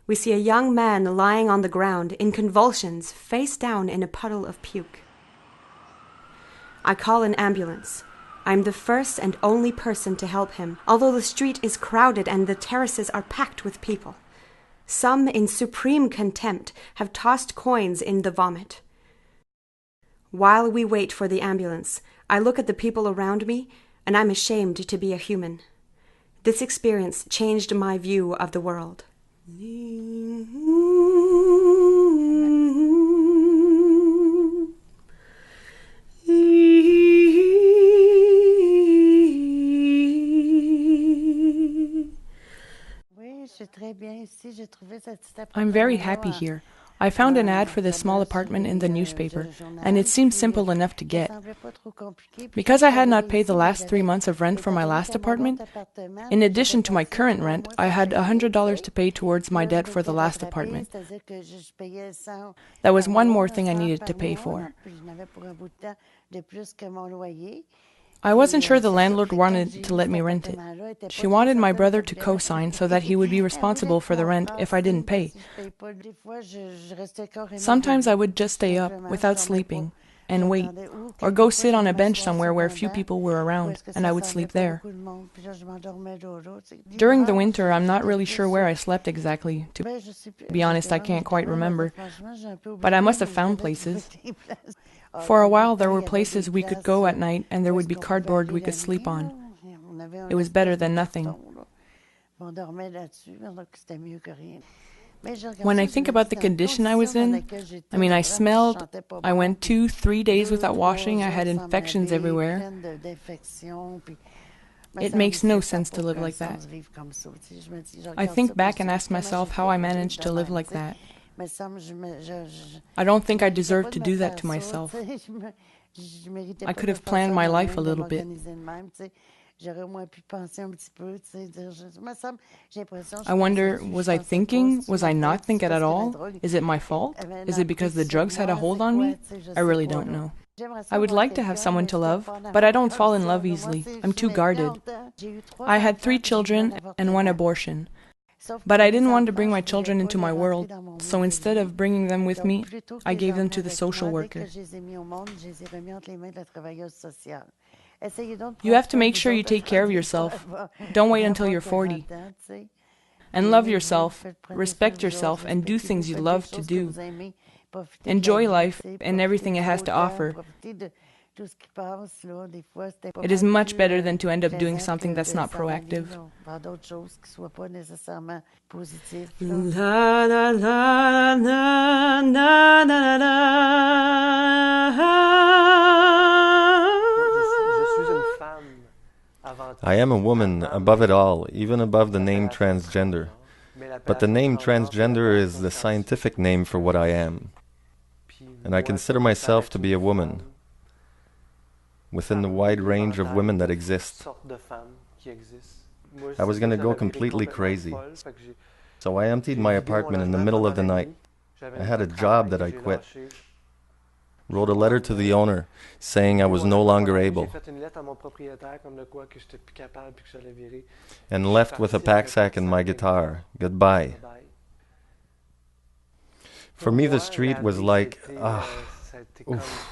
We see a young man lying on the ground in convulsions, face down in a puddle of puke. I call an ambulance. I'm the first and only person to help him, although the street is crowded and the terraces are packed with people. Some, in supreme contempt, have tossed coins in the vomit. While we wait for the ambulance, I look at the people around me, and I'm ashamed to be a human. This experience changed my view of the world. I'm very happy here. I found an ad for this small apartment in the newspaper, and it seemed simple enough to get. Because I had not paid the last 3 months of rent for my last apartment, in addition to my current rent, I had $100 to pay towards my debt for the last apartment. That was one more thing I needed to pay for. I wasn't sure the landlord wanted to let me rent it. She wanted my brother to co-sign so that he would be responsible for the rent if I didn't pay. Sometimes I would just stay up without sleeping and wait, or go sit on a bench somewhere where few people were around, and I would sleep there. During the winter, I'm not really sure where I slept exactly. To be honest, I can't quite remember, but I must have found places. For a while, there were places we could go at night, and there would be cardboard we could sleep on. It was better than nothing. When I think about the condition I was in, I smelled, I went 2-3 days without washing, I had infections everywhere. It makes no sense to live like that. I think back and ask myself how I managed to live like that. I don't think I deserve to do that to myself. I could have planned my life a little bit. I wonder, was I thinking? Was I not thinking at all? Is it my fault? Is it because the drugs had a hold on me? I really don't know. I would like to have someone to love, but I don't fall in love easily. I'm too guarded. I had 3 children and 1 abortion. But I didn't want to bring my children into my world, so instead of bringing them with me, I gave them to the social worker. You have to make sure you take care of yourself. Don't wait until you're 40. And love yourself, respect yourself, and do things you love to do. Enjoy life and everything it has to offer. It is much better than to end up doing something that's not proactive. La, la, la, na, na, na, na. I am a woman above it all, even above the name transgender. But the name transgender is the scientific name for what I am. And I consider myself to be a woman, within the wide range of women that exist. I was going to go completely crazy. So I emptied my apartment in the middle of the night. I had a job that I quit. Wrote a letter to the owner saying I was no longer able. And left with a pack-sack and my guitar. Goodbye. For me, the street was like, oof.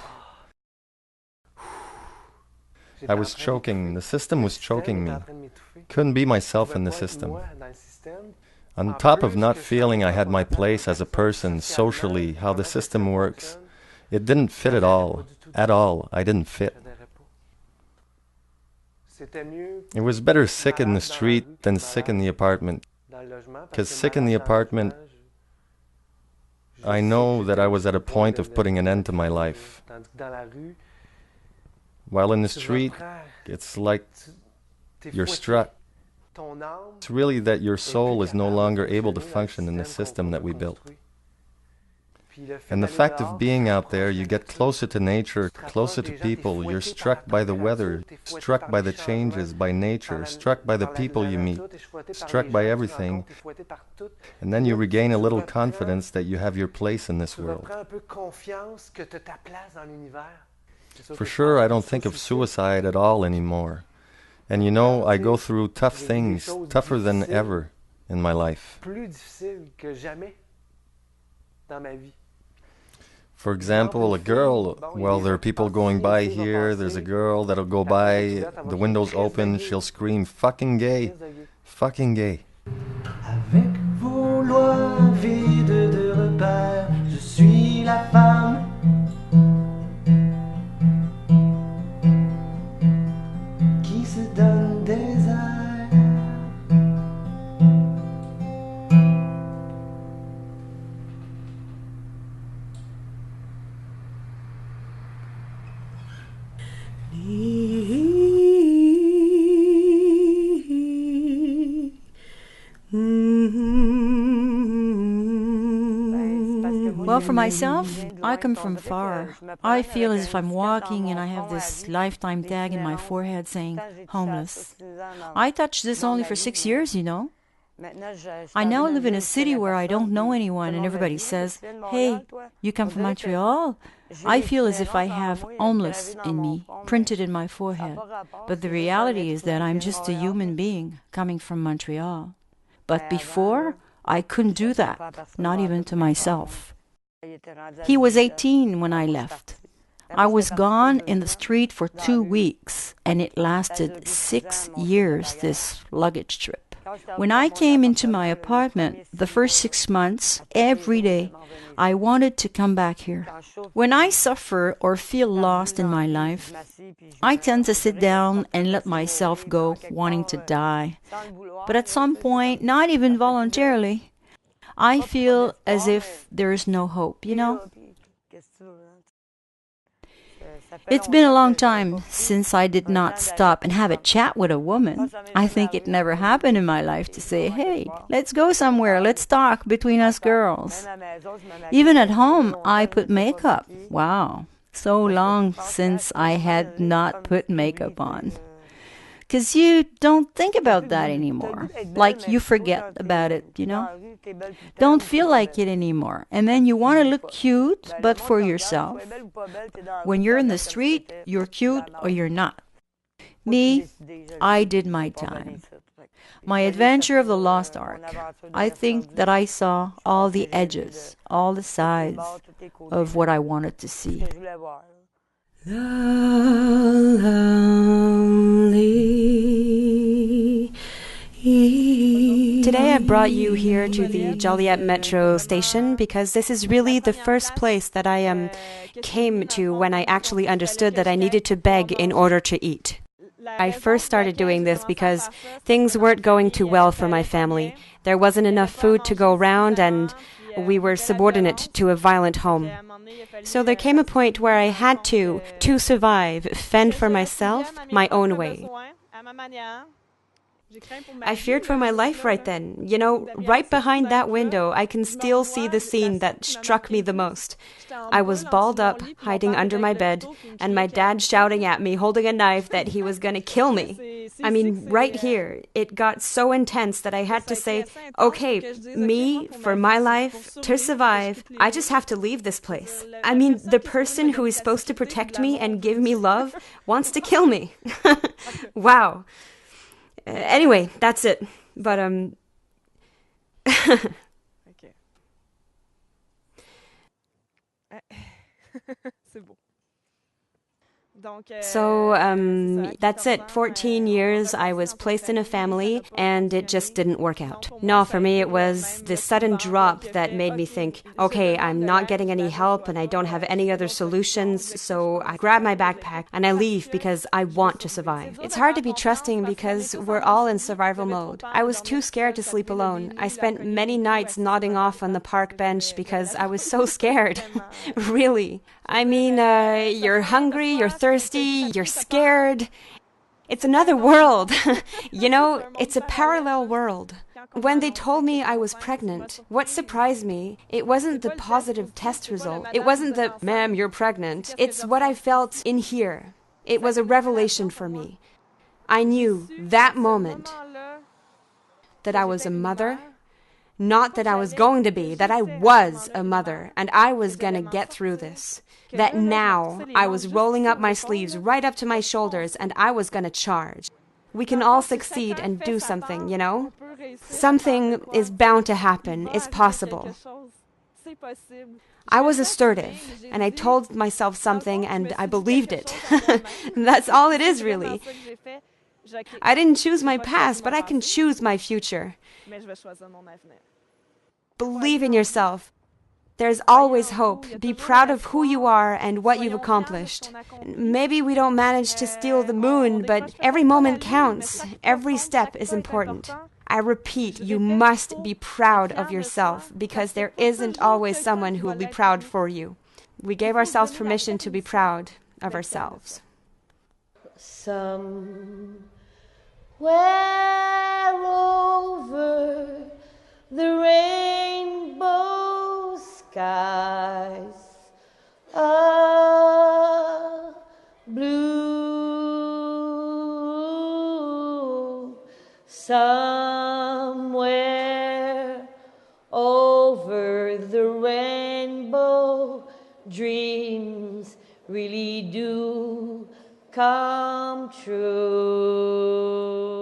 I was choking. The system was choking me. Couldn't be myself in the system. On top of not feeling I had my place as a person, socially, how the system works, it didn't fit at all. At all, I didn't fit. It was better sick in the street than sick in the apartment. Because sick in the apartment, I know that I was at a point of putting an end to my life. While in the street, it's like you're struck. It's really that your soul is no longer able to function in the system that we built. And the fact of being out there, you get closer to nature, closer to people. You're struck by the weather, struck by the changes, by nature, struck by the people you meet, struck by everything. And then you regain a little confidence that you have your place in this world. For sure, I don't think of suicide at all anymore. And you know, I go through tough things, tougher than ever, in my life. Plus difficile que jamais dans ma vie. For example, a girl, well, there are people going by here, there's a girl that'll go by, the window's open, she'll scream, fucking gay, fucking gay. Avec vos lois vides de repères, je suis la femme qui se donne des airs. Well, for myself, I come from far. I feel as if I'm walking and I have this lifetime tag in my forehead saying homeless. I touched this only for 6 years, you know. I now live in a city where I don't know anyone and everybody says, "Hey, you come from Montreal?" I feel as if I have homeless in me, printed in my forehead. But the reality is that I'm just a human being coming from Montreal. But before, I couldn't do that, not even to myself. He was 18 when I left. I was gone in the street for 2 weeks, and it lasted 6 years, this luggage trip. When I came into my apartment, the first 6 months, every day, I wanted to come back here. When I suffer or feel lost in my life, I tend to sit down and let myself go, wanting to die. But at some point, not even voluntarily, I feel as if there is no hope, you know? It's been a long time since I did not stop and have a chat with a woman. I think it never happened in my life to say, "Hey, let's go somewhere, let's talk between us girls." Even at home, I put makeup. Wow, so long since I had not put makeup on. 'Cause you don't think about that anymore. Like you forget about it, you know? Don't feel like it anymore. And then you want to look cute, but for yourself. When you're in the street, you're cute or you're not. Me, I did my time. My adventure of the Lost Ark. I think that I saw all the edges, all the sides of what I wanted to see. Today I brought you here to the Joliet Metro station because this is really the first place that I came to when I actually understood that I needed to beg in order to eat. I first started doing this because things weren't going too well for my family. There wasn't enough food to go around and we were subordinate to a violent home. So there came a point where I had to survive, fend for myself, my own way. I feared for my life right then. You know, right behind that window, I can still see the scene that struck me the most. I was balled up, hiding under my bed, and my dad shouting at me, holding a knife, that he was going to kill me. I mean, right here, it got so intense that I had to say, okay, me, for my life, to survive, I just have to leave this place. I mean, the person who is supposed to protect me and give me love wants to kill me. Wow. Anyway, that's it. But, Okay. C'est beau. So, that's it. 14 years, I was placed in a family, and it just didn't work out. No, for me, it was this sudden drop that made me think, okay, I'm not getting any help, and I don't have any other solutions, so I grab my backpack, and I leave because I want to survive. It's hard to be trusting because we're all in survival mode. I was too scared to sleep alone. I spent many nights nodding off on the park bench because I was so scared. Really. I mean, you're hungry, you're thirsty, you're scared. It's another world. You know, it's a parallel world. When they told me I was pregnant, what surprised me, it wasn't the positive test result. It wasn't the, "Ma'am, you're pregnant." It's what I felt in here. It was a revelation for me. I knew that moment that I was a mother. Not that I was going to be, that I was a mother, and I was going to get through this. That now I was rolling up my sleeves right up to my shoulders, and I was going to charge. We can all succeed and do something, you know? Something is bound to happen, it's possible. I was assertive, and I told myself something, and I believed it. That's all it is, really. I didn't choose my past, but I can choose my future. Believe in yourself. There's always hope. Be proud of who you are and what you've accomplished. Maybe we don't manage to steal the moon, but every moment counts. Every step is important. I repeat, you must be proud of yourself, because there isn't always someone who will be proud for you. We gave ourselves permission to be proud of ourselves. Somewhere over the rainbow skies are blue. Somewhere over the rainbow, dreams really do come true.